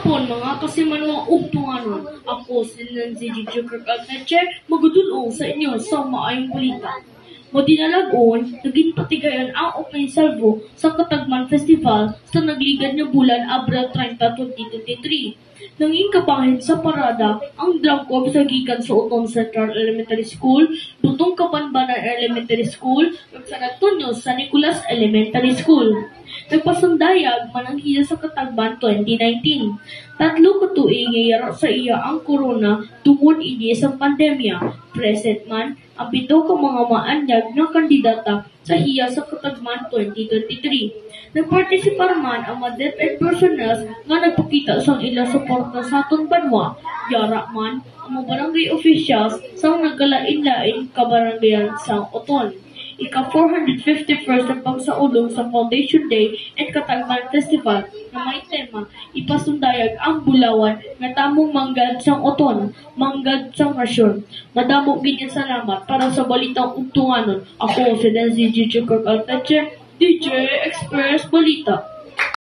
hapon mga kasimanwang ugtunganon. Ako si Nancy Gigi Kirkalteche, magudulong sa inyo sa maayong balita. Madinalagon, naging patigayan ang Open Salvo sa Katagman Festival sa nagligad niya bulan Abril 30, 2023. Nanging kabahin sa parada ang drum corps sa gikan sa Uton Central Elementary School, Dutong Kapanbanan Elementary School, ug San Antonio San Nicolas Elementary School. Nagpasundayag mananghiya sa Katagban 2019. Tatlo ka tuig ngayara sa iya ang corona tungod ini sa pandemya. Present man ang 7 ka mga maanyag na kandidata sa hiya sa Katagman 2023. Nagpartisipar man ang mga DepEd personnel nga nagpakita sa ilang suporta sa atong banwa. Yara man ang mga barangay officials sa nagkalain-lain kabarangayan sa Oton. Ika-451st na pagsaulong sa Foundation Day at Katagman Festival na may tema ipasundayag ang Bulawan nga tamong manggad sang Oton, manggad sang rasyon. Madamo ganyan salamat para sa balitang ugtunganon. Ako si Nancy Gigi Kirkalteche, DJ Express Balita.